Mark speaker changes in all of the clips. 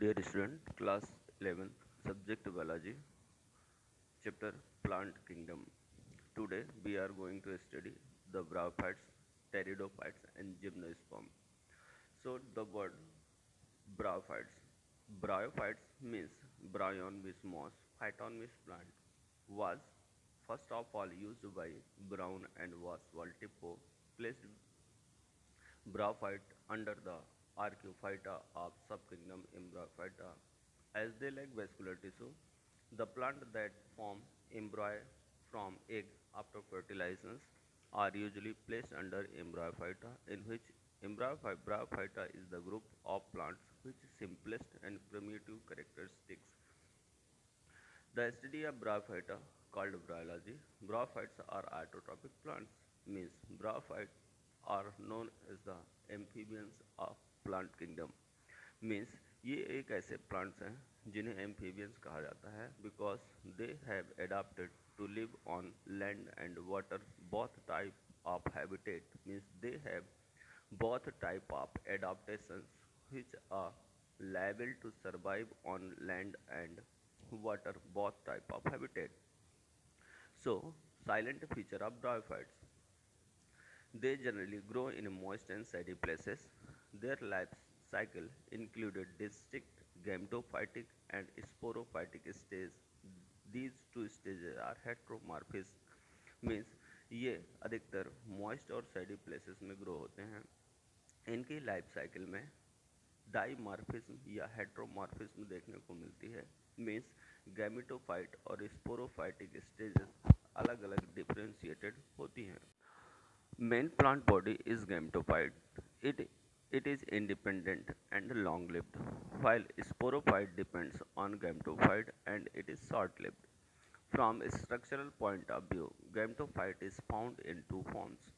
Speaker 1: Dear student, class 11, subject biology, chapter plant kingdom. Today we are going to study the bryophytes, pteridophytes and gymnosperm. So the word bryophytes. Bryophytes means bryon means moss, phyton means plant. Was first of all used by Brown and was Waltipo placed bryophyte under the Archaeophyta of subkingdom Embryophyta. As they lack vascular tissue, the plant that form embryo from egg after fertilization are usually placed under Embryophyta, in which Bryophyta is the group of plants which simplest and primitive characteristics. The study of bryophyta, called bryology, bryophytes are autotrophic plants, means bryophytes are known as the amphibians of plant kingdom. Means ये एक ऐसे plants हैं जिन्हें amphibians कहा जाता है because they have adapted to live on land and water both type of habitat means they have both type of adaptations which are liable to survive on land and water both type of habitat. So silent feature of bryophytes, they generally grow in moist and shady places. Their life cycle included distinct gametophytic and sporophytic stage. These two stages are heteromorphism, means ये अधिकतर moist और सैडी places में grow होते हैं. इनकी life cycle में dimorphism या हेट्रोमॉर्फिज्म देखने को मिलती है. मीन्स गैमेटोफाइट और स्पोरोफाइटिक स्टेजेस अलग अलग डिफ्रेंशिएटेड होती हैं. Main plant body is gametophyte. It is independent and long-lived, while sporophyte depends on gametophyte and it is short-lived. From a structural point of view, gametophyte is found in two forms,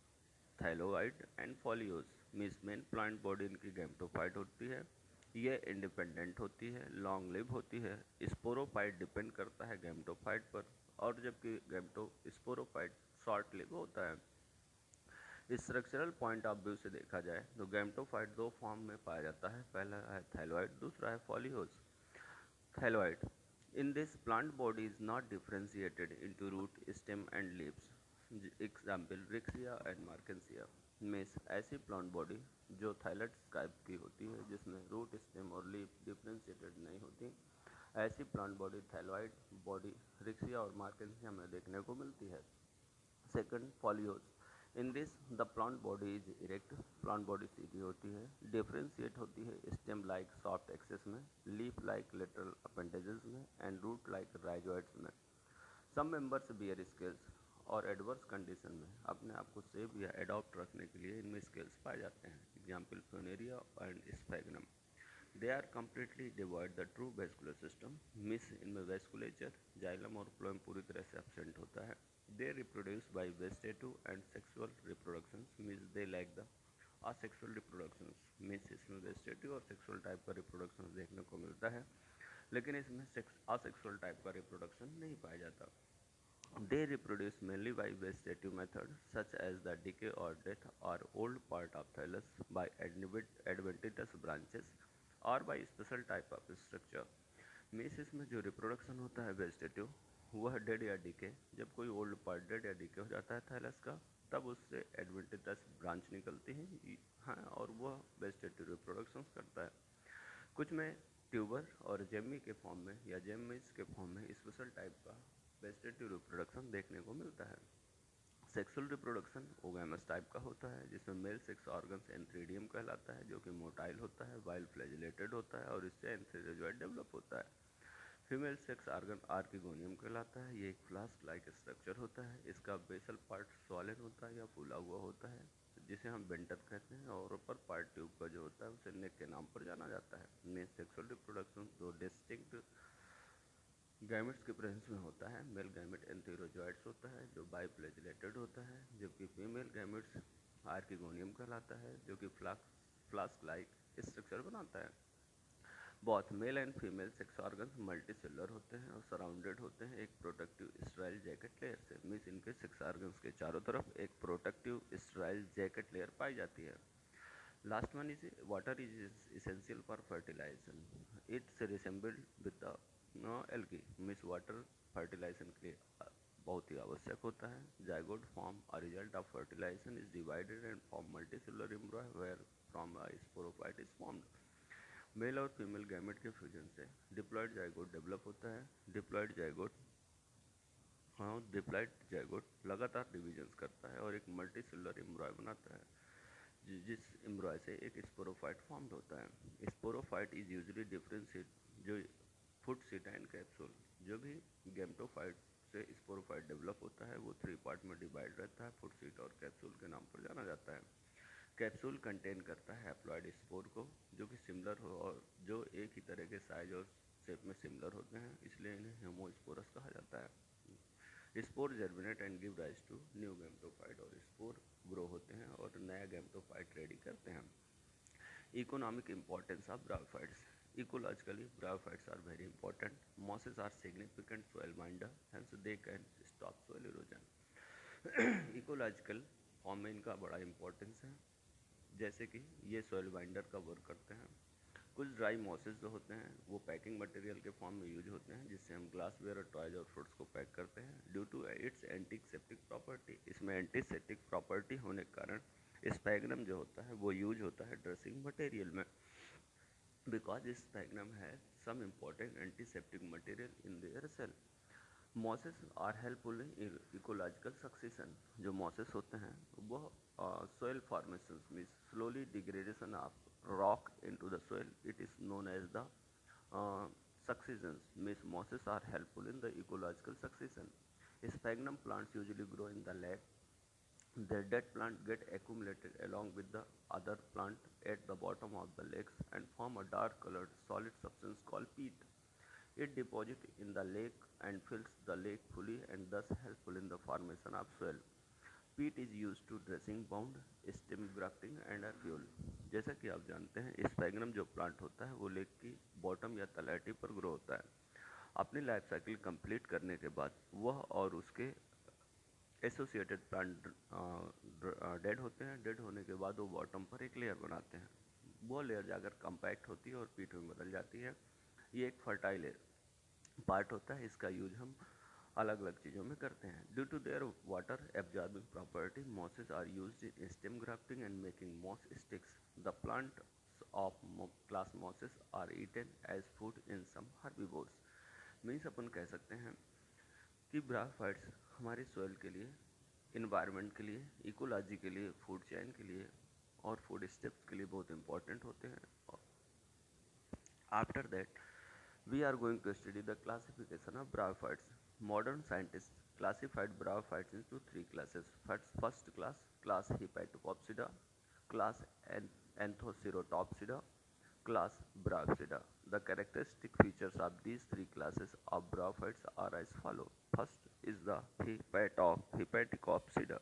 Speaker 1: thylakoid and foliose. Means main plant body इनकी gametophyte होती है, ये independent होती है, long live होती है. Sporophyte depend करता है गैमेटोफाइट पर, और जबकि स्पोरोफाइट शॉर्ट लिव होता है. स्ट्रक्चरल पॉइंट ऑफ व्यू से देखा जाए तो गैमेटोफाइट दो फॉर्म में पाया जाता है. पहला है थैलोइड, दूसरा है foliose. Thalloid, in this plant body is not differentiated into root, stem and leaves. Example Riccia and Marchantia. Means ऐसी प्लांट बॉडी जो थाइलॉइड टाइप की होती है जिसमें रूट, स्टेम और लीव डिफ्रेंशिएटेड नहीं होती, ऐसी plant body thalloid body Riccia और मार्केंसिया में देखने को मिलती है. Second, foliose. In this the plant body is erect. Plant body सीधी होती है, डिफ्रेंशिएट होती है स्टेम लाइक सॉफ्ट एक्सेस में, लीफ लाइक लेटरल अपेंडेजेस में एंड रूट लाइक राइजोइड्स में. सम मेंबर्स बियर स्केल्स, और एडवर्स कंडीशन में अपने आप को सेव या एडॉप्ट रखने के लिए इनमें स्केल्स पाए जाते हैं. Example Funaria and Sphagnum. They are completely devoid the true vascular system. मिस इनमें वेस्कुलेचर, जाइलम और फ्लोएम पूरी तरह से एब्सेंट होता है. They reproduce by vegetative and sexual reproductions, means they lack the asexual reproductions. means इसमें vegetative और sexual टाइप का reproduction देखने को मिलता है, लेकिन इसमें asexual टाइप का reproduction नहीं पाया जाता. They reproduce mainly by vegetative method such as the decay or death or old part of thallus by adventitious branches or by special type of structure. Means इसमें जो रिप्रोडक्शन होता है vegetative, वह dead या DK, जब कोई old part dead या DK हो जाता है थाइलस का, तब उससे एडवेंटिटस ब्रांच निकलती हैं. हाँ, और वह वेजिटेटिव रिप्रोडक्शन करता है. कुछ में ट्यूबर और जेमी के फॉर्म में या जेमिस के फॉर्म में स्पेशल टाइप का वेजिटेटिव रिप्रोडक्शन देखने को मिलता है. सेक्सुअल रिप्रोडक्शन ओगैमस टाइप का होता है, जिसमें मेल सेक्स ऑर्गन्स एंथ्रीडियम कहलाता है, जो कि मोटाइल होता है, वाइल फ्लैजिलेटेड होता है और इससे एंथ्रीजोइड डेवलप होता है. फीमेल सेक्स ऑर्गन आर्किगोनियम कहलाता है. ये एक फ्लास्क लाइक स्ट्रक्चर होता है. इसका बेसल पार्ट सॉलिड होता है या फूला हुआ होता है, जिसे हम वेंटर कहते हैं, और ऊपर पार्ट ट्यूब का जो होता है उसे नेक के नाम पर जाना जाता है. में सेक्सुअल रिप्रोडक्शन दो डिस्टिंक्ट गैमेट्स के प्रेजेंस में होता है. मेल गैमेट एंथेरोजॉइड्स होता है जो बाइफ्लैजिलेटेड होता है, जबकि फीमेल गैमेट्स आर्किगोनियम कहलाता है, जो कि फ्लास्क लाइक स्ट्रक्चर बनाता है. Both male and female sex organs multicellular होते हैं और सराउंडेड होते हैं एक प्रोटेक्टिव स्टेराइल जैकेट लेयर से. मीन्स इनके सेक्स ऑर्गन्स के चारों तरफ एक प्रोटेक्टिव स्टेराइल जैकेट लेयर पाई जाती है. Last one is water is essential for fertilization. It's resembled with the algae. Means water fertilization के लिए बहुत ही आवश्यक होता है. Zygote form a result of fertilization is divided and form multicellular embryo where from a sporophyte is formed. Male और female gamete के fusion से diploid zygote develop होता है. डिप्लॉयड जाइगोट लगातार डिविजन्स करता है और एक मल्टीसेलुलर एम्ब्रॉय बनाता है, जिस एम्ब्रॉय से एक स्पोरोफाइट फॉर्म्ड होता है. स्पोरोफाइट इज यूजुअली डिफरेंशिएट जो फुट सीट एंड कैप्सूल. जो भी गैमेटोफाइट से स्पोरोफाइट डेवलप होता है वो 3 पार्ट में डिवाइड रहता है. फुट सीट और कैप्सूल के नाम पर जाना जाता है. कैप्सूल कंटेन करता है हैप्लॉइड स्पोर को जो कि सिमिलर हो और जो एक ही तरह के साइज और शेप में सिमिलर होते हैं, इसलिए इन्हें हेमोस्पोरस कहा जाता है. Spore germinate and give rise to new gametophyte और स्पोर ग्रो होते हैं और नया गैमेटोफाइट रेडी करते हैं. Economic importance of bryophytes. Ecologically, bryophytes are very important. Mosses are significant soil binder, hence they can stop soil erosion. Ecological form में इनका बड़ा इंपॉर्टेंस है, जैसे कि ये सॉइल बाइंडर का वर्क करते हैं. कुछ ड्राई मॉसेस जो होते हैं वो पैकिंग मटेरियल के फॉर्म में यूज होते हैं, जिससे हम ग्लास वेयर और टॉयज और फ्रूट्स को पैक करते हैं. Due to its antiseptic property, इसमें एंटीसेप्टिक प्रॉपर्टी होने के कारण स्पैग्नम जो होता है वो यूज होता है ड्रेसिंग मटेरियल में. Because sphagnum has some important antiseptic material in their cell. Mosses are helpful in ecological succession. जो मॉसेस होते हैं वो soil formation means slowly degradation of rock into the soil. It is known as the successions. Means mosses are helpful in the ecological succession. Sphagnum plants usually grow in the lake. Their dead plant get accumulated along with the other plant at the bottom of the lakes and form a dark colored solid substance called peat. It deposits in the lake and fills the lake fully and thus helpful in the formation of soil. Peat is used to dressing bound, stem grafting and a fuel. जैसा कि आप जानते हैं sphagnum जो plant होता है वो lake की बॉटम या तलहटी पर ग्रो होता है. अपनी लाइफ साइकिल कंप्लीट करने के बाद वह और उसके एसोसिएटेड प्लांट डेड होते हैं. डेड होने के बाद वो बॉटम पर एक लेयर बनाते हैं. वो लेयर जाकर कंपैक्ट होती है और पीट में बदल जाती है. ये एक फर्टाइल पार्ट होता है. इसका यूज हम अलग अलग चीज़ों में करते हैं. Due to their water absorbing property mosses are used in stem grafting and making moss sticks. The plant of class mosses are eaten as food in some herbivores. Means अपन कह सकते हैं कि ब्रायोफाइट्स हमारी सॉइल के लिए, environment के लिए, इकोलॉजी के लिए, फूड चेन के लिए और फूड स्टेप्स के लिए बहुत इंपॉर्टेंट होते हैं. After that we are going to study the classification of bryophytes. Modern scientists classified bryophytes into 3 classes. First class, class Hepatocopsida, class Anthocerotopsida, class Bryopsida. The characteristic features of these 3 classes of bryophytes are as follow. First is the Hepatocopsida.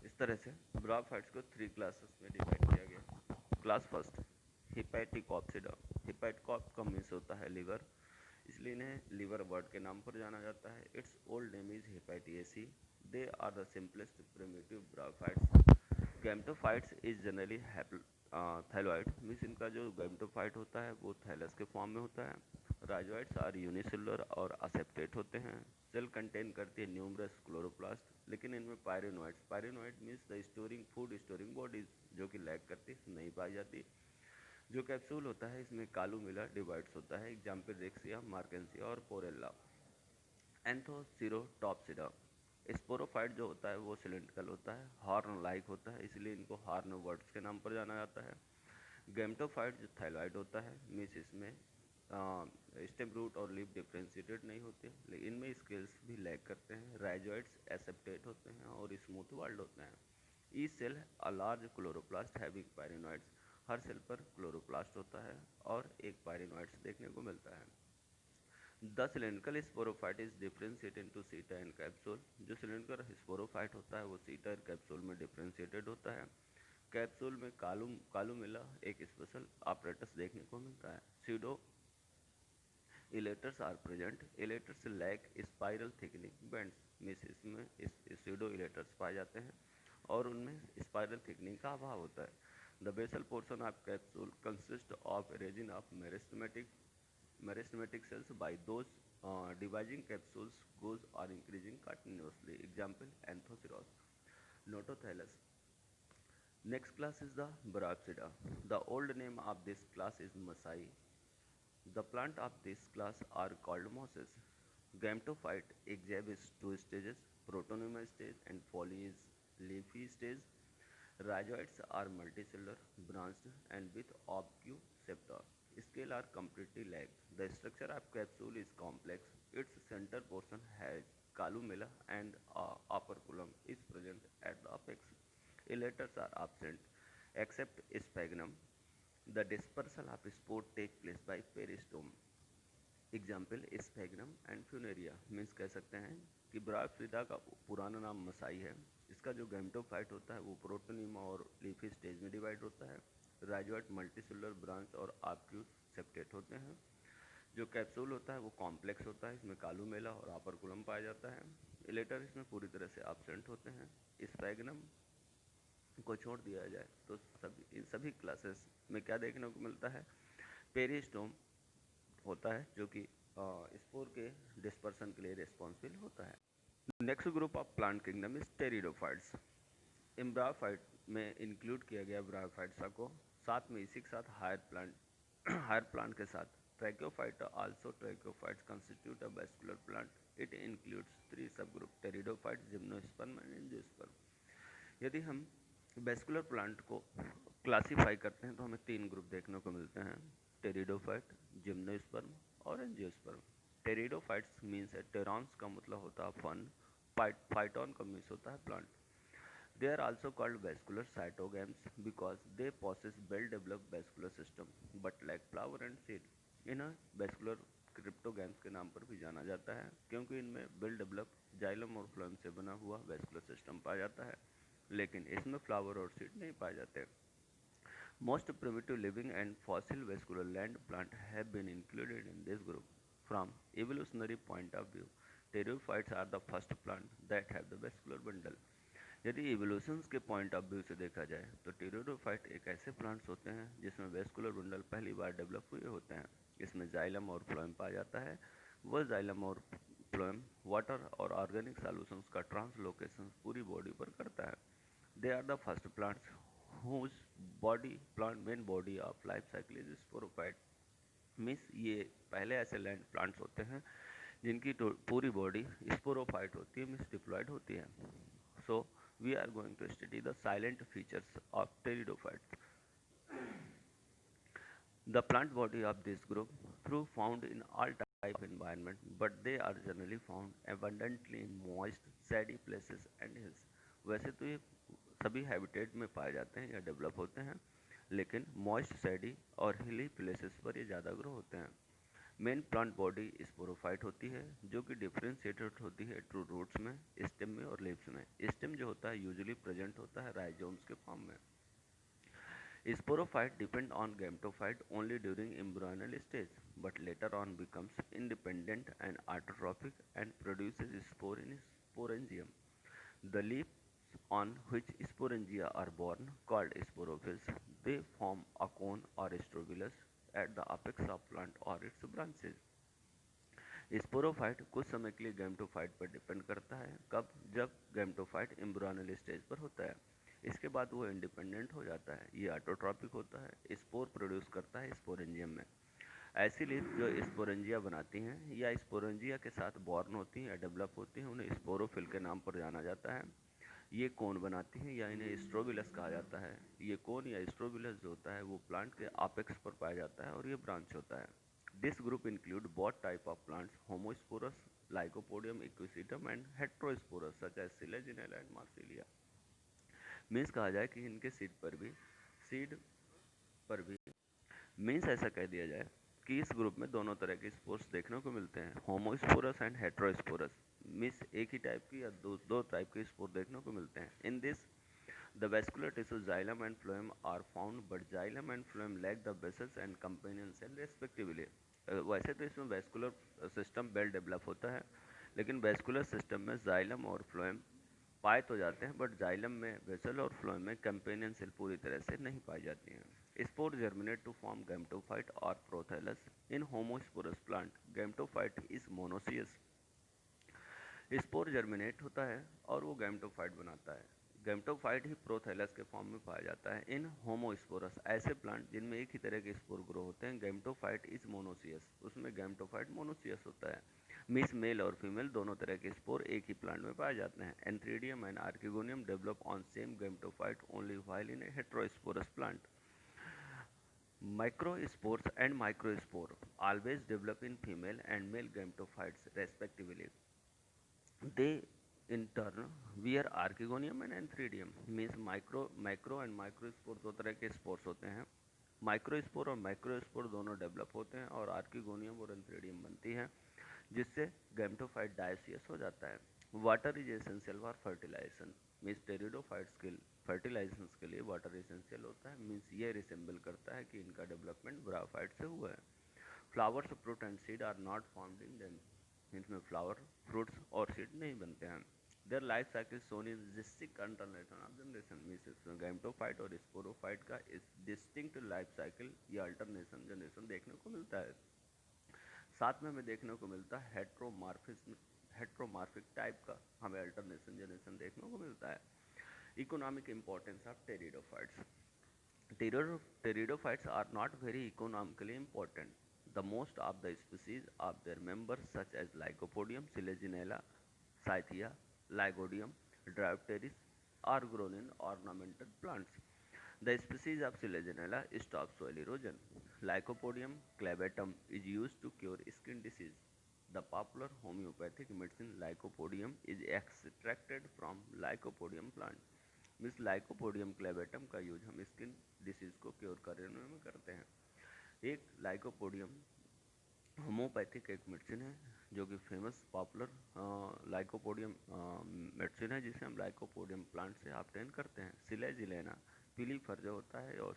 Speaker 1: इस तरह से bryophytes को 3 classes में divide किया गया. Class first हिपैटिकॉप्सिडा. हिपैटिकॉप का means होता है लिवर, इसलिए इन्हें लिवर वर्ड के नाम पर जाना जाता है. Its old name is Hepaticae. They are the simplest primitive bryophytes. Gametophytes is generally thalloid. Means इनका जो गैमेटोफाइट होता है वो थैलस के फॉर्म में होता है. राइजोइड्स आर यूनिसेलुलर और असेप्टेट होते हैं. सेल कंटेन करती है न्यूमरस क्लोरोप्लास्ट, लेकिन इनमें pyrenoid means the storing food storing bodies जो कि लैक करती नहीं पाई जाती. जो कैप्सूल होता है इसमें कालूमिला डिवाइड्स होता है. एग्जाम्पल रेक्सिया, मार्केंसिया और पोरेला. एंथोसिरोटॉप्सिडा. स्पोरोफाइट जो होता है वो सिलेंड्रिकल होता है, हॉर्न लाइक होता है, इसलिए इनको हॉर्न वर्ड्स के नाम पर जाना जाता है. गैमेटोफाइट जो थाइलॉइड होता है मीन्स इसमें स्टेम रूट और लीफ डिफ्रेंशिएटेड नहीं होते, लेकिन इनमें स्केल्स भी लैक करते हैं. राइजोइड्स एसेप्टेट होते हैं और स्मूथ वाल्ड होते हैं. Each cell a large chloroplast having pyrenoids. हर सेल पर क्लोरोप्लास्ट होता है और एक पायरेनोइड्स देखने को मिलता है. The cylindrical sporophyte is differentiated into seta and capsule. जो सिलेंड्रिकल स्पोरोफाइट होता है वो सीटा और कैप्सूल में डिफ्रेंशिएटेड होता है. कैप्सूल में कालूमिला एक स्पेशल ऑपरेटस देखने को मिलता है. Pseudo elaters are present. Elaters lack spiral thickening bands. Means इसमें स्यूडो इलेटर्स पाए जाते हैं और उनमें स्पाइरल थिकनिंग का अभाव होता है. The basal portion of capsule consist of region of meristematic cells. By those dividing capsules goes are increasing continuously. Example, anthoceros, notothallus. Next class is the Bryopsida. The old name of this class is Masai. The plant of this class are called mosses. Gametophyte exhibits two stages, protonema stage and foliage leafy stage. Rhizoids are multicellular, branched and with obtuse septa. Scale are completely lagged. The structure of capsule is complex. Its center portion has columella and operculum is present at the apex. Elaters are absent except sphagnum. The dispersal of spore take place by peristome. Example स्फेग्नम and Funaria. Means कह सकते हैं कि Bryopsida का पुराना नाम मसाई है. इसका जो गैमेटोफाइट होता है वो प्रोटोनिमा और लीफी स्टेज में डिवाइड होता है. राइजोइट मल्टीसेलुलर ब्रांच और ऑब्ट्यूज सेप्टेट होते हैं. जो कैप्सूल होता है वो कॉम्प्लेक्स होता है. इसमें कालूमेला और ऑपरकुलम पाया जाता है. इलेटर इसमें पूरी तरह से एब्सेंट होते हैं. स्फेग्नम को छोड़ दिया जाए तो इन सभी क्लासेस में क्या देखने को मिलता है, पेरिस्टोम होता है जो कि स्पोर के डिस्पर्सन के लिए रिस्पॉन्सिबल होता है. Next group of plant kingdom is pteridophytes. Embryophyte में इंक्लूड किया गया ब्रायोफाइट्सा को. साथ में इसी के साथ हायर प्लांट के साथ Tracheophyta. Also tracheophytes constitute a vascular plant. It includes three sub group, pteridophytes, gymnosperm and angiosperm. यदि हम वेस्कुलर प्लांट को क्लासीफाई करते हैं तो हमें तीन ग्रुप देखने को मिलते हैं, टेरिडोफाइट, जिम्नोस्पर्म और एंजियोस्पर्म. टेरिडोफाइट्स मीन्स है टेरॉन्स का मतलब होता है फन, फाइटॉन का मीन्स होता है plant. They are also called vascular cryptogams because they possess well developed vascular system but lack flower and seed. इन्हें वेस्कुलर क्रिप्टोगैम्स के नाम पर भी जाना जाता है क्योंकि इनमें वेल डेवलप्ड जाइलम और फ्लोएम से बना हुआ वेस्कुलर सिस्टम पाया जाता है, लेकिन इसमें फ्लावर और सीड नहीं पाए जाते. Most primitive living and fossil vascular land plant have been included in this group. From evolutionary point of view, pteridophytes are the first plant that have the vascular bundle. यदि evolutions के point of view से देखा जाए तो pteridophyte एक ऐसे plants होते हैं जिसमें वेस्कुलर बंडल पहली बार डेवलप हुए होते हैं. इसमें जाइलम और फ्लोएम पाया जाता है. वह जाइलम और फ्लोएम वाटर और ऑर्गेनिक सॉल्यूशंस का ट्रांसलोकेशन पूरी बॉडी पर करता है. They are the first plants whose main body of life cycle is sporophyte. Means ये पहले ऐसे लैंड प्लांट्स होते हैं जिनकी पूरी बॉडी स्पोरोफाइट होती है, मीन्स डिप्लॉयड होती है. So we are going to study the salient features of pteridophyte. The plant body of this group through found in all type environment, but they are generally found abundantly in moist, sandy places and hills. वैसे तो ये सभी habitat में पाए जाते हैं या develop होते हैं, लेकिन मॉइस्ट, सैडी और हिली प्लेसेस पर ये ज़्यादा ग्रो होते हैं. मेन प्लांट बॉडी स्पोरोफाइट होती है जो कि डिफ्रेंशिएटेड होती है ट्रू रूट्स में, स्टेम में और लीव्स में. स्टेम जो होता है यूजुअली प्रेजेंट होता है राइजोम्स के फॉर्म में. Sporophyte depend on gametophyte only during embryonal stage, but later on becomes independent and autotrophic and produces spore in sporangium. The leaves on which sporangia are born, called sporophylls, they form a cone or strobilus at the apex of plant or its branches. Sporophyte कुछ समय के लिए gametophyte पर depend करता है. कब? जब gametophyte embryonal stage पर होता है. इसके बाद वो इंडिपेंडेंट हो जाता है. ये ऑटोट्रॉपिक होता है. स्पोर प्रोड्यूस करता है स्पोरेंजियम में. ऐसी लीफ जो स्पोरेंजिया बनाती हैं या स्पोरेंजिया के साथ बॉर्न होती हैं या डेवलप होती हैं उन्हें स्पोरोफिल के नाम पर जाना जाता है. ये कोन बनाती हैं या इन्हें स्ट्रोबिलस कहा जाता है. ये कोन या स्ट्रोबिलस जो होता है वो प्लांट के अपेक्स पर पाया जाता है और ये ब्रांच होता है. This group include both type of plants, homosporous, Lycopodium equisetum and heterosporous such as Selaginella and Marsilia. Means कहा जाए कि इनके सीड पर भी मीन्स ऐसा कह दिया जाए कि इस ग्रुप में दोनों तरह के स्पोर्स देखने को मिलते हैं, होमोस्पोरस एंड हेट्रोस्पोरस. मीन्स एक ही टाइप की या दो टाइप के स्पोर देखने को मिलते हैं. In this the vascular tissue xylem and phloem are found, but xylem and phloem lack the vessels and companion cell respectively. वैसे तो इसमें वेस्कुलर सिस्टम वेल डेवलप होता है, लेकिन वेस्कुलर सिस्टम में जाइलम और फ्लोएम पाए तो जाते हैं, बट जाइलम में, वेसल और फ्लोएम में कंपेनियन सेल पूरी तरह से नहीं पाई जाती हैं। Spore germinate to form gametophyte और prothallus. In homosporous plant gametophyte is monoecious. Spore germinate होता है और वो गैमेटोफाइट बनाता है। गैमेटोफाइट ही प्रोथैलस के फॉर्म में पाया जाता है। इन होमोस्पोरस, ऐसे प्लांट जिनमें एक ही तरह के स्पोर ग्रो होते हैं, गैमेटोफाइट इज मोनोसियस, उसमें गैमेटोफाइट मोनोसियस होता है। मीन्स मेल और फीमेल दोनों तरह के स्पोर एक ही प्लांट में पाए जाते हैं। Antheridium and archegonium develop on same gametophyte only while in A heterosporous plant. Microspores and microspore always develop in female and male gametophytes respectively. They in turn wear archegonium and antheridium, means macro and microspore दो तरह के spores होते हैं। Microspore और microspore दोनों develop होते हैं और आर्किगोनियम और एंथ्रीडियम बनती है, जिससे गैमेटोफाइट डायसियस हो जाता है। Water is essential for fertilization, means pteridophytes के फर्टिलाइजेशन के लिए वाटर एसेंशियल होता है। मीन्स ये रिसेंबल करता है कि इनका डेवलपमेंट ब्रायोफाइट से हुआ है। Flowers, fruit and seed are not found in them, इनमें फ्लावर, फ्रूट्स और सीड नहीं बनते हैं। Their life cycle shown in distinct alternation of generation, means gametophyte और स्पोरोफाइट का इस डिस्टिंक्ट लाइफ साइकिल या अल्टरनेशन जनरेशन देखने को मिलता है। साथ में हमें देखने को मिलता है हेट्रोमार्फिक टाइप का हमें अल्टरनेशन जनरेशन देखने को मिलता है। Economic importance of pteridophytes. Pteridophytes are not very economically important. The most of the species of their members such as Lycopodium, Selaginella, Scythia, Lygodium, Dryopteris are grown in ornamental plants. The species of Selaginella stops soil erosion. Lycopodium clavatum is used to cure skin disease. The popular homeopathic medicine Lycopodium is extracted from Lycopodium plant. Means lycopodium clavatum का use हम skin disease को cure करने में करते हैं। एक lycopodium homeopathic एक medicine है जो कि फेमस पॉपुलर लाइकोपोडियम मेडिसिन है, जिसे हम लाइकोपोडियम प्लांट से ऑब्टेन करते हैं। सिलेजिलेना पिलीफर जो होता है और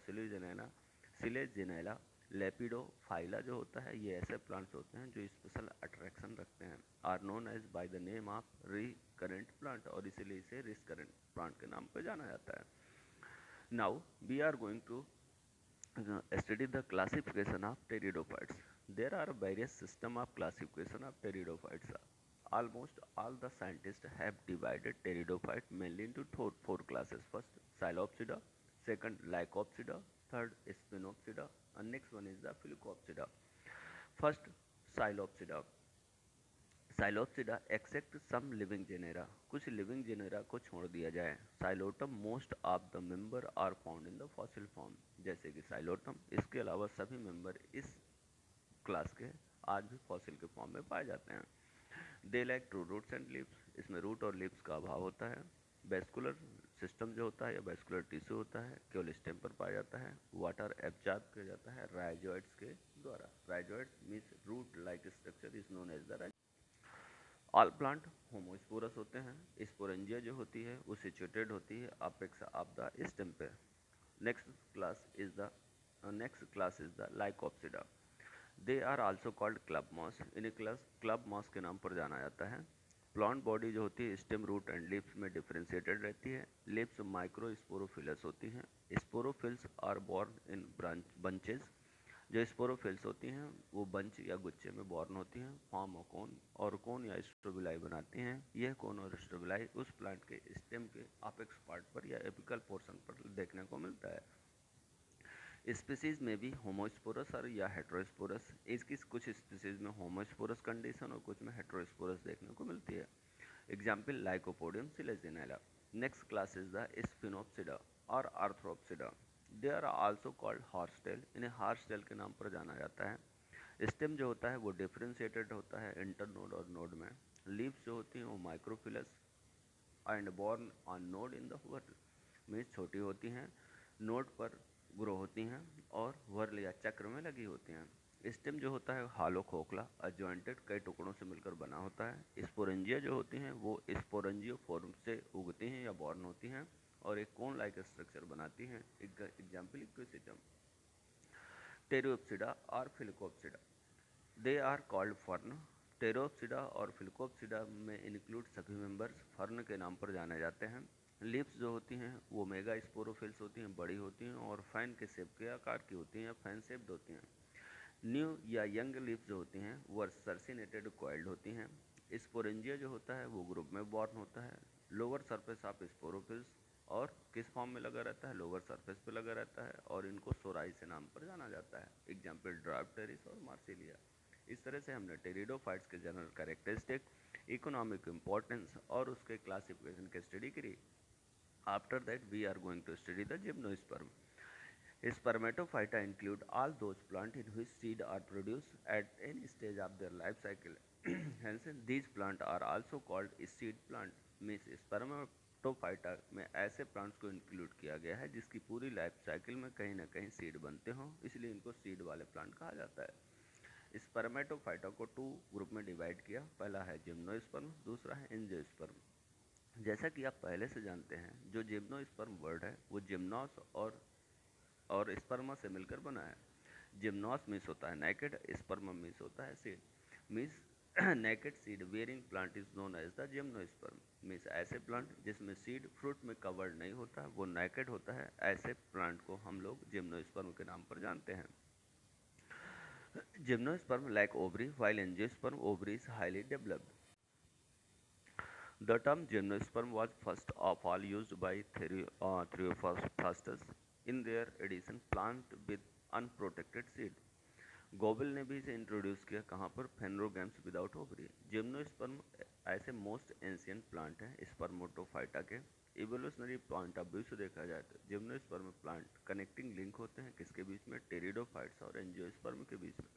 Speaker 1: सिलेजिनेला लेपिडोफाइला जो होता है, ये ऐसे प्लांट्स होते हैं जो स्पेशल अट्रैक्शन रखते हैं। Are known as by the name of recurrent plant, और इसीलिए इसे रिकरेंट प्लांट के नाम पर जाना जाता है। Now we are going to study the classification of pteridophytes. There are various systems of classification of pteridophytes. Almost all the scientists have divided pteridophytes mainly into four classes. First, Psilopsida, second, Lycopsida, third, Spinopsida, and next one is the Phyllocopsida. First, Psilopsida. Psilopsida except some living genera, कुछ living genera को छोड़ दिया जाए। Psilotum most of the member are found in the fossil form, जैसे कि Psilotum, इसके अलावा सभी मेंबर इस क्लास के आज भी फॉसिल के फॉर्म में पाए जाते हैं। They lack true roots and leaves, इसमें रूट और लिव्स का अभाव होता है। वेस्कुलर सिस्टम जो होता है या वेस्कुलर टिश्यू होता है केवल स्टेम पर पाया जाता है। वाटर एब्जॉर्ब किया जाता है राइजोइड्स के द्वारा। Rhizoids means root like structure is known as the. All plant homosporous होते हैं। स्पोरेंजिया जो होती है वो सिचुएटेड होती है अपेक्षा ऑफ द स्टेम पे। Next class is the lycopsida. They are also called club moss, इन्हें क्लब मॉस के नाम पर जाना जाता है। प्लांट बॉडी जो होती है स्टेम, रूट एंड लिप्स में डिफ्रेंशिएटेड रहती है। लिप्स माइक्रो स्पोरोफिलस होती हैं। Sporophylls are borne in bunches. जो स्पोरोफिल्स होती हैं वो बंच या गुच्छे में बॉर्न होती हैं। फॉर्म कोन और कोन या स्ट्रोबिलाई बनाती हैं। यह कोन और स्ट्रोबिलाई उस प्लांट के स्टेम के अपेक्स पार्ट पर या एपिकल पोर्शन पर देखने को मिलता है। स्पीसीज में भी होमोस्पोरस और या हेट्रोस्पोरस, इसकी कुछ स्पीसीज में होमोस्पोरस कंडीशन और कुछ में हेट्रोस्पोरस देखने को मिलती है। Example Lycopodium Selaginella. Next class is the Sphenopsida और Arthropsida. They are also called horsetail, इन्हें हॉर्सटेल के नाम पर जाना जाता है। स्टेम जो होता है वो डिफ्रेंशिएटेड होता है इंटरनोड और नोड में। लीव्स जो होती हैं वो microphyllous and borne on node in the whorl, means छोटी होती हैं, नोड पर ग्रो होती हैं और वर्ल या चक्र में लगी होती हैं। स्टेम जो होता है हालो खोखला अजॉइंटेड कई टुकड़ों से मिलकर बना होता है। स्पोरेंजिया जो होती हैं वो स्पोरेंजियो फॉर्म से उगती हैं या बॉर्न होती हैं और एक कोन लाइक स्ट्रक्चर बनाती हैं। Example Equisetum. टेरियोप्सिडा और Filicopsida, they are called fern. Pteropsida और फिलकोप्सिडा में इंक्लूड सभी मेंबर्स फर्न के नाम पर जाने जाते हैं। लीव्स जो होती हैं वो मेगा स्पोरोफिल्स होती हैं, बड़ी होती हैं और फैन के शेप के आकार की होती हैं या फैन शेप्ड होती हैं। न्यू या यंग लीव्स जो होती हैं वो सर्सिनेटेड कॉइल्ड होती हैं। स्पोरेंजिया जो होता है वो ग्रुप में बॉर्न होता है। लोअर सरफेस ऑफ स्पोरोफिल्स और किस फॉर्म में लगा रहता है, लोअर सरफेस पे लगा रहता है और इनको सोराई से नाम पर जाना जाता है। एग्जाम्पल ड्राफ्टेरिस और मार्सिलिया। इस तरह से हमने टेरिडोफाइट्स के जनरल कैरेक्टरिस्टिक, इकोनॉमिक इंपॉर्टेंस और उसके क्लासिफिकेशन के स्टडी करी। After that we are going to study the gymnosperm. Spermatophyta include all those plants in which seed are produced at any stage of their life cycle. Hence, these plants are also called seed plant. Means Spermatophyta में ऐसे plants को include किया गया है जिसकी पूरी life cycle में कहीं ना कहीं सीड बनते हों, इसलिए इनको सीड वाले प्लांट कहा जाता है। स्पर्मेटोफाइटा को 2 ग्रुप में डिवाइड किया। पहला है जिम्नोस्पर्म, दूसरा है एंजियोस्पर्म। जैसा कि आप पहले से जानते हैं, जो जिम्नोस्पर्म वर्ड है वो जिम्नोस और स्पर्मा से मिलकर बना है। जिम्नोस मीन्स होता है नेकेड, स्पर्मा मीन्स होता है seed. Means naked seed bearing plant is known as the gymnosperm. Means ऐसे प्लांट जिसमें सीड फ्रूट में कवर्ड नहीं होता, वो नेकेड होता है, ऐसे प्लांट को हम लोग जिम्नोस्पर्म के नाम पर जानते हैं। Gymnosperm like ovary while angiosperm ovary is highly developed. The term gymnosperm was first of all used by Theriophrastus in their edition Plant with Unprotected Seed. गोबल ने भी इसे इंट्रोड्यूस किया कहाँ पर, फेनरोगैम्स विदाउट ओवरी। जिम्नोस्पर्म ऐसे मोस्ट एंशियंट प्लांट हैं Spermatophyta के। Evolutionary point of view से देखा जाए तो जिम्नोस्पर्म प्लांट कनेक्टिंग लिंक होते हैं किसके बीच में, टेरिडोफाइट्स और एंजियोस्पर्म के बीच में।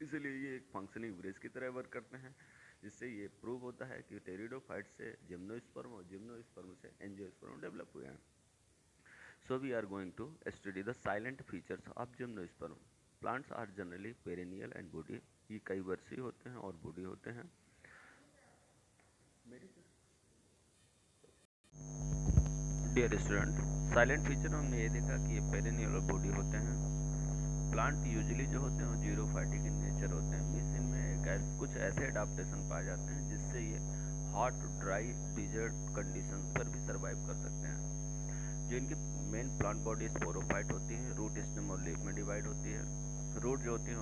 Speaker 1: इसलिए ये एक फंक्शनिंग ब्रिज की तरह वर्क करते हैं, जिससे ये प्रूव होता है कि टेरिडोफाइट से जिम्नोस्पर्म और जिम्नोस्पर्म से एंजियोस्पर्म डेवलप हुए हैं। So we are going to study the salient features of gymnosperm. Plants are generally perennial and woody. ये कई वर्षीय होते हैं और बूडी होते हैं। डियर स्टूडेंट, साइलेंट फीचर हमने ये देखा कि ये पेरेनियल और बूडी होते हैं। प्लांट यूजुअली जो होते हैं वो जीरोफाइटिक इन नेचर होते हैं। मीन्स इनमें कुछ ऐसे एडाप्टेशन पाए जाते हैं जिससे ये हॉट, ड्राई, डिजर्ट कंडीशंस पर भी सर्वाइव कर सकते हैं। जो इनकी मेन प्लांट बॉडी स्पोरोफाइट होती है, रूट, स्टेम और लीफ में डिवाइड होती है। रूट जो होती है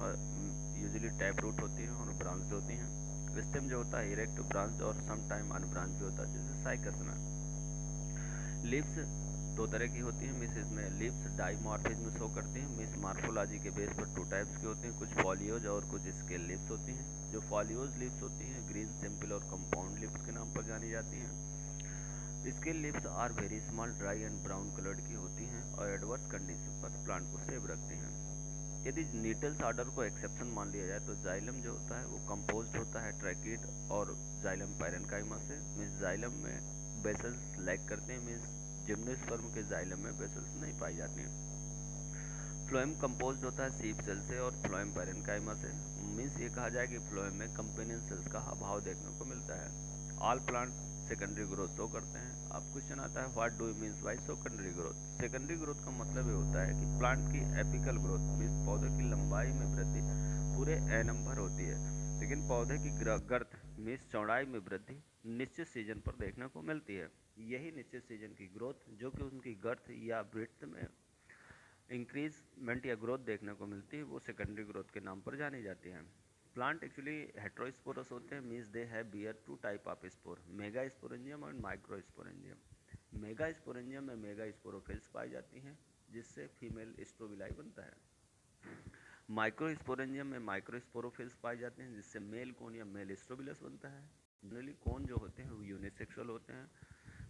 Speaker 1: यूजुअली टैप रूट होती है और ब्रांच होती हैं। स्टेम जो होता है इरेक्ट, ब्रांच और सम टाइम अनब्रांच भी होता है, जैसे साइकस में। लीव्स 2 तरह की होती हैं। मिस इसमें लीव्स डाइमॉर्फिज्म शो करती हैं। मिस मार्फोलॉजी के बेस पर 2 टाइप्स की होती हैं, कुछ फॉलियोज और कुछ स्केल लीव्स होती हैं। जो फॉलियोज लीव्स होती हैं ग्रीन, सिंपल और कंपाउंड लीव्स के नाम पर जानी जाती हैं। Scale leaves are very small, dry and brown coloured की होती हैं और एडवर्स कंडीशन पर प्लांट को सेव रखती हैं। यदि नीटल्स ऑर्डर को एक्सेप्शन मान लिया जाए तो जाइलम जो होता है वो कंपोज्ड होता है ट्रैकिड और जाइलम पैरेन्काइमा से। मीन्स जाइलम में बेसल्स लैक करते हैं। मीन्स जिम्नोस्पर्म के जाइलम में बेसल्स नहीं पाई जाती हैं। फ्लोएम कंपोज्ड होता है सीप सेल से और फ्लोएम पैरेन्काइमा से। मीन्स ये कहा जाए कि फ्लोएम में कंपेनियन सेल्स का अभाव देखने को मिलता है। All plant secondary growth show करते हैं। अब क्वेश्चन आता है what do you means by secondary growth. Secondary growth का मतलब ये होता है कि प्लांट की एपिकल ग्रोथ, मीन्स पौधे की लंबाई में वृद्धि पूरे एनम भर होती है, लेकिन पौधे की गर्थ मीन्स चौड़ाई में वृद्धि निश्चित सीजन पर देखने को मिलती है। यही निश्चित सीजन की ग्रोथ जो कि उनकी गर्थ या ब्रेड्थ में इंक्रीजमेंट या ग्रोथ देखने को मिलती है, वो सेकेंडरी ग्रोथ के नाम पर जानी जाती है। प्लांट एक्चुअली हेट्रोस्पोरस होते हैं। Means they have bear 2 type of spore, mega sporangium और माइक्रो स्पोरेंजियम। मेगा स्पोरेंजियम में मेगा स्पोरोफिल्स पाई जाती हैं जिससे फीमेल स्ट्रोबिलाई बनता है। माइक्रो स्पोरेंजियम में माइक्रो स्पोरोफिल्स पाए जाते हैं जिससे मेल कोन या मेल स्ट्रोबिलस बनता है। जनरली कोन जो होते हैं वो यूनिसेक्सुअल होते हैं।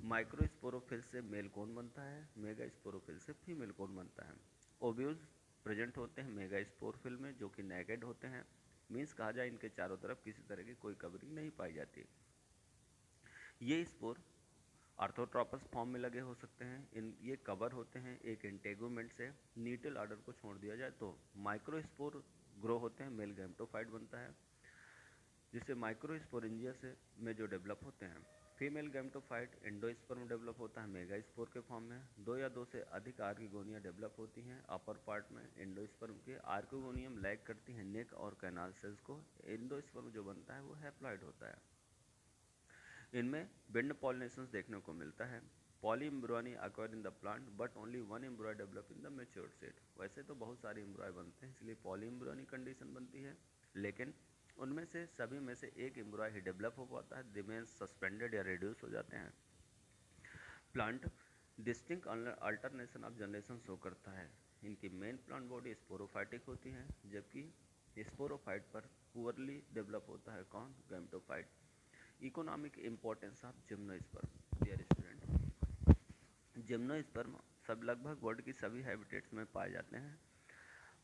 Speaker 1: माइक्रो स्पोरोफिल से मेल कोन बनता है, मेगा स्पोरोफिल से फीमेल कोन बनता है। ओव्यूल्स प्रेजेंट होते हैं मेगा स्पोरोफिल में जो कि नेकेड होते हैं। मीन्स कहा जाए इनके चारों तरफ किसी तरह की कोई कवरिंग नहीं पाई जाती। ये स्पोर आर्थोट्रोपस फॉर्म में लगे हो सकते हैं। ये कवर होते हैं एक इंटेगुमेंट से। नीटल ऑर्डर को छोड़ दिया जाए तो माइक्रोस्पोर ग्रो होते हैं, मेल गैमेटोफाइट बनता है, जिससे माइक्रोस्पोरेंजिया से में जो डेवलप होते हैं। फीमेल गैमेटोफाइट एंडोस्पर्म डेवलप होता है मेगास्पोर के फॉर्म में। दो या दो से अधिक आर्किगोनिया डेवलप होती हैं अपर पार्ट में एंडोस्पर्म के। आर्किगोनियम लैग करती हैं नेक और कैनाल सेल्स को। एंडोस्पर्म जो बनता है वो हैप्लॉइड होता है। इनमें भिन्न पॉलिनेशंस देखने को मिलता है। Poly embryony acquire in the plant but only one एम्ब्रॉय develop in the matured set. वैसे तो बहुत सारे एम्ब्रॉय बनते हैं इसलिए पॉली एम्ब्रॉयनी कंडीशन बनती है, लेकिन उनमें से सभी में से एक एम्ब्रॉय ही डेवलप हो पाता है, रिमेन्स सस्पेंडेड या रिड्यूस हो जाते हैं। Plant distinct alternation of generation show करता है। इनकी मेन प्लांट बॉडी स्पोरोफाइटिक होती है, जबकि स्पोरोफाइट पर पुअरली डेवलप होता है कौन, gametophyte. Economic importance of gymnosperm. Dear student, gymnosperm सब लगभग वर्ल्ड की सभी हैबिटेट्स में पाए जाते हैं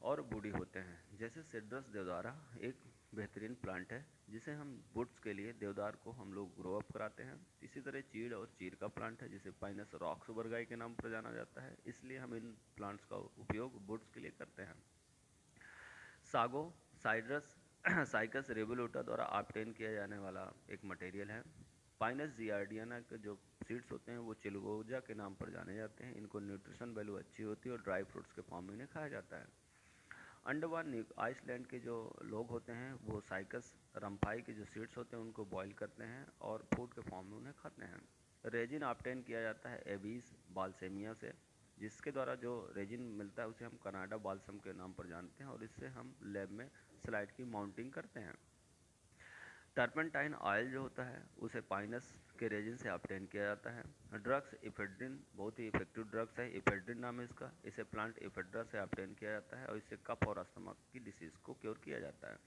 Speaker 1: और बूढ़ी होते हैं। जैसे सिड्रस देवदारा एक बेहतरीन प्लांट है जिसे हम वुड्स के लिए देवदार को हम लोग ग्रो अप कराते हैं। इसी तरह चीड़ और चीड़ का प्लांट है जिसे पाइनस रॉक्स बरगाई के नाम पर जाना जाता है, इसलिए हम इन प्लांट्स का उपयोग वुड्स के लिए करते हैं। सागो साइड्रस साइकस रेवोल्यूटा द्वारा ऑब्टेन किया जाने वाला एक मटेरियल है। पाइनस जियार्डियाना के जो सीड्स होते हैं वो चिलगोजा के नाम पर जाने जाते हैं। इनको न्यूट्रिशन वैल्यू अच्छी होती है और ड्राई फ्रूट्स के फॉर्म में इन्हें खाया जाता है। अंडमान आइसलैंड के जो लोग होते हैं वो साइकस रम्फाई के जो सीड्स होते हैं उनको बॉईल करते हैं और फूड के फॉर्म में उन्हें खाते हैं। रेजिन ऑब्टेन किया जाता है एबीज बाल्सेमिया से, जिसके द्वारा जो रेजिन मिलता है उसे हम कनाडा बाल्सम के नाम पर जानते हैं और इससे हम लैब में स्लाइड की माउंटिंग करते हैं। टर्पेंटाइन ऑयल जो होता है उसे पाइनस के रेजिन से ऑब्टेन किया जाता है। ड्रग्स इफेड्रिन बहुत ही इफेक्टिव ड्रग्स है, इफेड्रिन नाम है इसका। इसे प्लांट इफेड्रा से ऑब्टेन किया जाता है और इससे कफ और अस्थमा की डिसीज को क्योर किया जाता है।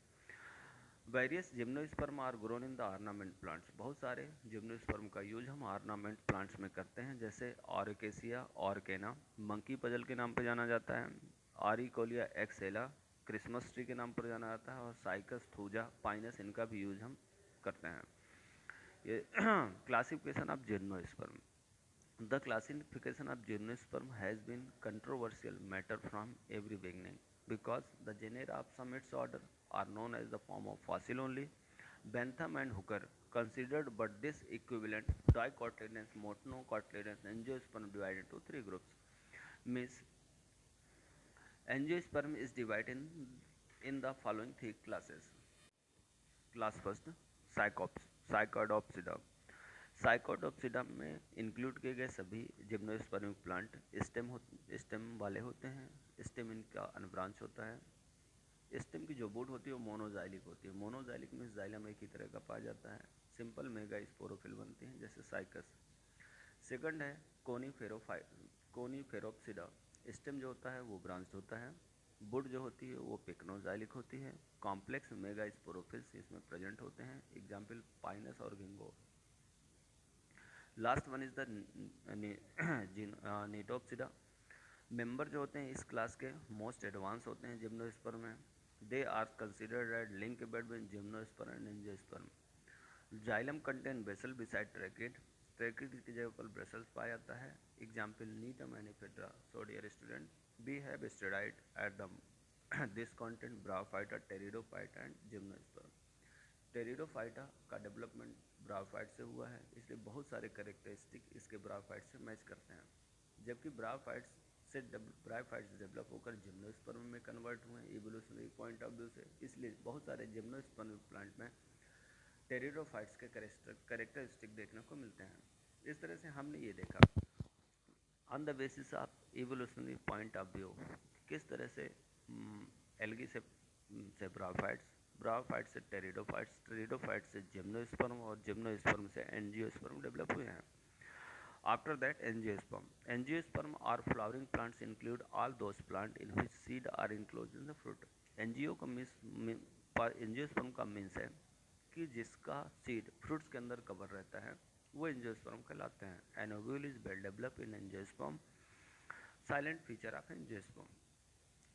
Speaker 1: Various gymnosperm are grown in the ornament plants. बहुत सारे जिम्नोस्पर्म का यूज हम ऑर्नामेंट प्लांट्स में करते हैं, जैसे ऑर्केसिया ऑर्केना मंकी पजल के नाम पर जाना जाता है, आरिकोलिया एक्सेला क्रिसमस ट्री के नाम पर जाना जाता है और साइकस थूजा पाइनस इनका भी यूज हम करते हैं। ये classification of gymnosperm. The classification of gymnosperm has been controversial matter from every beginning because the genera of some its order are known as the form of fossil only. Bentham and Hooker considered but this equivalent dicotyledonous, monocotyledonous angiosperm divided into three groups. Means angiosperm is divided in the following three classes. Class first, Psychodiopsida. साइकोडोप्सिडा में include किए गए सभी जिम्नोस्पर्मिक plant stem वाले होते हैं। Stem इनका unbranch होता है। स्टेम की जो वुड होती है वो मोनोजाइलिक होती है। मोनोजाइलिक में जाइलम एक ही तरह का पाया जाता है। सिंपल मेगा स्पोरोफिल बनते हैं जैसे साइकस। सेकंड है कोनीफेरोप्सिडा। स्टेम जो होता है वो ब्रांच होता है। वुड जो होती है वो पिक्नोजाइलिक होती है। कॉम्प्लेक्स मेगा स्पोरोफिल्स इसमें प्रेजेंट होते हैं, एग्जाम्पल पाइनस और Ginkgo. Last one is the Gnetopsida. Member जो होते हैं इस क्लास के मोस्ट एडवांस होते हैं जिम्नोस्पर्म में। They are considered at link between gymnosperm and angiosperm. Xylem contain vessel beside tracheid. Tracheid की जगह पर ब्रेसल्स पाया जाता है, example gnetum and ephedra. So dear student, we have studied at the this content bryophyta, pteridophyta and gymnosperm. Pteridophyta का development bryophyte से हुआ है, इसलिए बहुत सारे कैरेक्टरिस्टिक इसके ब्रायोफाइट से मैच करते हैं, जबकि ब्रायोफाइट्स डेवलप होकर जिम्नोस्पर्म में कन्वर्ट हुए हैं इवोल्यूशनरी पॉइंट ऑफ व्यू से। इसलिए बहुत सारे जिम्नोस्पर्म प्लांट में टेरिडोफाइट्स के कैरेक्टरिस्टिक देखने को मिलते हैं। इस तरह से हमने ये देखा on the basis of evolutionary point of view किस तरह से एल्गी से ब्रायोफाइट से टेरिडोफाइट से जिम्नोस्पर्म और जिम्नोस्पर्म से एंजियोस्पर्म डेवलप हुए हैं। After that angiosperm are flowering plants include all those plant in which seed are enclose in the fruit. Angiosperm का मीन्स है कि जिसका सीड फ्रूट्स के अंदर कवर रहता है वो एंजियोस्पर्म कहलाते हैं। An ovule is well develop in angiosperm, salient feature of angiosperm.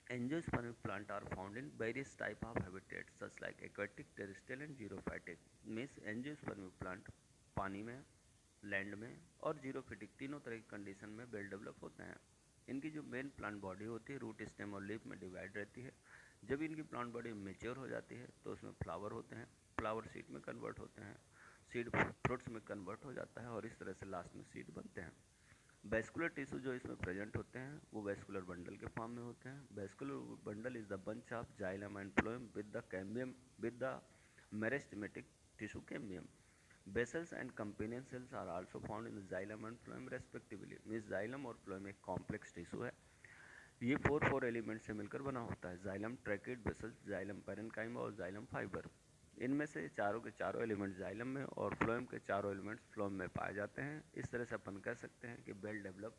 Speaker 1: Angiospermic plants are found in various type of habitats such like aquatic, terrestrial and xerophytic. Means angiospermic plant पानी में, land में और xerophytic तीनों तरह की condition में well develop होते हैं। इनकी जो मेन प्लांट बॉडी होती है रूट स्टेम और लीफ में डिवाइड रहती है। जब इनकी प्लांट बॉडी मेच्योर हो जाती है तो उसमें फ्लावर होते हैं, फ्लावर सीड में कन्वर्ट होते हैं। सीड फ्रूट्स में कन्वर्ट हो जाता है और इस तरह से लास्ट में सीड बनते हैं। वेस्कुलर टिश्यू जो इसमें प्रेजेंट होते हैं वो वेस्कुलर बंडल के फॉर्म में होते हैं। Vascular bundle is the bunch of xylem and phloem with the cambium with the meristematic tissue cambium. Basals and companion cells are also found in the xylem and phloem respectively। Means xylem और phloem एक complex tissue है। ये four element से मिलकर बना होता है, xylem ट्रैकेट vessels, xylem parenchyma और जाइलम फाइबर। इनमें से चारों के चारों एलिमेंट जाइलम में और फ्लोएम के चारों एलिमेंट्स फ्लोएम में पाए जाते हैं। इस तरह से अपन कह सकते हैं कि well develop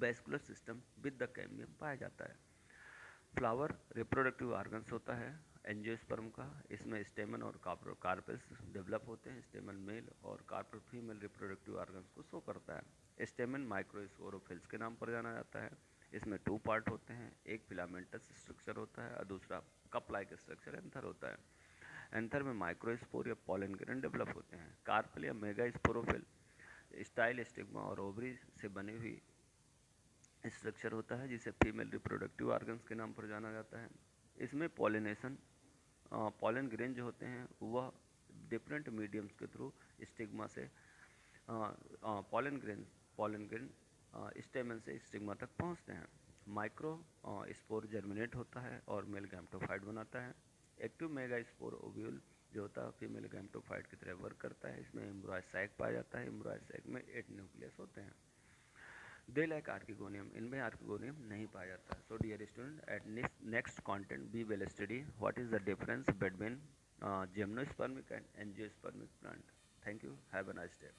Speaker 1: vascular system with the cambium पाया जाता है। फ्लावर रिप्रोडक्टिव ऑर्गन्स होता है एंजियोस्पर्म का। इसमें स्टेमन और कार्पेस डेवलप होते हैं। स्टेमन मेल और कार्पेस फीमेल रिप्रोडक्टिव ऑर्गन्स को शो करता है। स्टेमन माइक्रोस्पोरोफिल्स के नाम पर जाना जाता है। इसमें 2 पार्ट होते हैं, एक फिलामेंटस स्ट्रक्चर होता है और दूसरा कप लाइक स्ट्रक्चर एंथर होता है। एंथर में माइक्रोस्पोर या पॉलन ग्रेन डेवलप होते हैं। कार्पेल या मेगा स्पोरोफिल स्टाइल स्टिग्मा और ओवरी से बनी हुई स्ट्रक्चर होता है जिसे फीमेल रिप्रोडक्टिव ऑर्गन्स के नाम पर जाना जाता है। इसमें पॉलिनेशन पॉलन ग्रेन जो होते हैं वह डिफरेंट मीडियम्स के थ्रू स्टिग्मा से पॉलन ग्रेन स्टेमन से स्टिग्मा तक पहुंचते हैं। माइक्रो स्पोर जर्मिनेट होता है और मेल गैमेटोफाइट बनाता है। एक्टिव मेगा स्पोर ओव्यूल जो होता है फीमेल गैमेटोफाइट की तरह वर्क करता है। इसमें एम्ब्रॉय सैक पाया जाता है। एम्ब्रॉय सैक में 8 न्यूक्लियस होते हैं। दे लाइक आर्किगोनियम, इनमें आर्किगोनियम नहीं पाया जाता। So dear student, at next content we will study what is the difference between gymnospermic and angiospermic plant. Thank you, have a nice day.